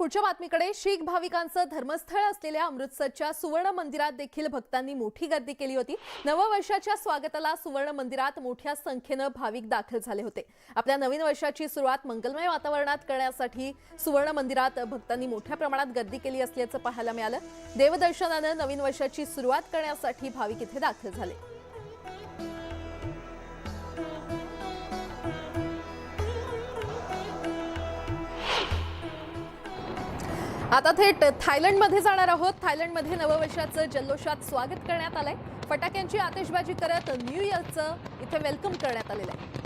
पुढच्या बातमीकडे शीख भाविकांचं धर्मस्थळ असलेल्या अमृतसरच्या सुवर्ण मंदिरात देखील भक्तांनी मोठी गर्दी केली होती। नववर्षाच्या स्वागताला सुवर्ण मंदिरात मोठ्या संख्येने भाविक दाखल झाले होते। आपल्या नवीन वर्षाची सुरुवात मंगलमय वातावरणात करण्यासाठी सुवर्ण मंदिरात भक्तांनी मोठ्या प्रमाणात गर्दी केली असल्याचं पाहायला मिळालं। देवदर्शनाने नवीन वर्षाची सुरुवात करण्यासाठी भाविक इथे दाखल झाले। आता थेट थायलंडमध्ये जाणार आहोत। थायलंडमध्ये नववर्षाचं जल्लोषात स्वागत करण्यात आलंय। फटाक्यांची आतिषबाजी करत न्यू इयरचं इथे वेलकम करण्यात आलेलं आहे।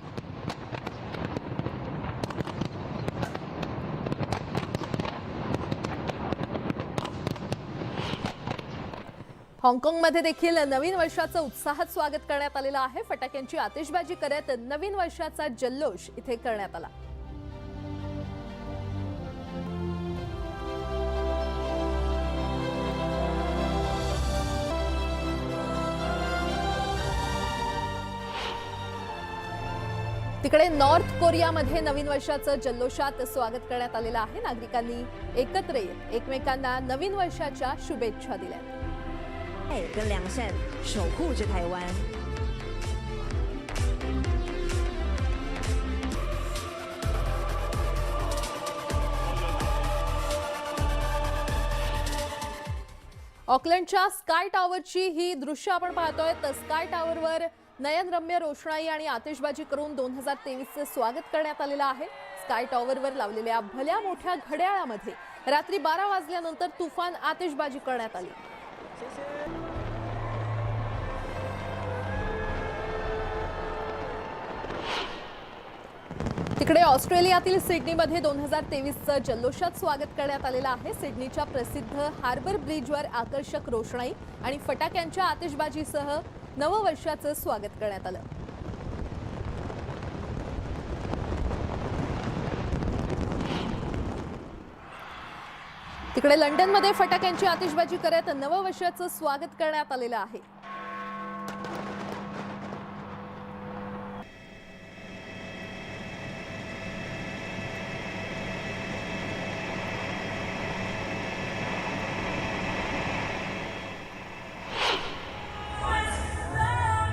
हाँगकाँगमध्ये देखील नवीन वर्षाचं उत्साहात स्वागत करण्यात आलेलं आहे। फटाक्यांची आतिषबाजी करत नवीन वर्षाचा जल्लोष इथे करण्यात आला। तिकडे नॉर्थ कोरियामध्ये नवीन वर्षाचं जल्लोषात स्वागत करण्यात आलेलं आहे। नागरिकांनी एकत्र येत एकमेकांना नवीन वर्षाच्या शुभेच्छा दिल्या। 跟良善守护着台湾。 ऑकलंडच्या स्काय टॉवरची ही दृश्य आपण पाहतोय। तर स्काय टॉवरवर नयनरम्य रोषणाई आणि आतिषबाजी करून 2023 चे स्वागत करण्यात आलेलं आहे। स्काय टॉवरवर लावलेल्या भल्या मोठ्या घड्याळामध्ये रात्री 12 वाजल्यानंतर तुफान आतिषबाजी करण्यात आली। तिकडे ऑस्ट्रेलियातील सिडनीमध्ये 2023 चं जल्लोषात स्वागत करण्यात आलेलं आहे। सिडनीच्या प्रसिद्ध हार्बर ब्रिजवर आकर्षक रोषणाई आणि फटाक्यांच्या आतिषबाजीसह नववर्षाचं स्वागत करण्यात आलं। तिकडे लंडनमध्ये फटाक्यांची आतिषबाजी करत नववर्षाचं स्वागत करण्यात आलेलं आहे।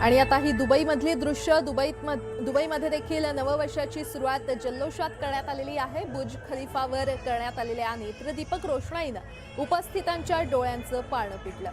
आणि आता ही दुबईमधली दृश्य। दुबईमध्ये देखील नववर्षाची सुरुवात जल्लोषात करण्यात आलेली आहे। बुर्ज खलिफावर करण्यात आलेल्या नेत्रदीपक रोषणाईनं उपस्थितांच्या डोळ्यांचं पारणं पिटलं।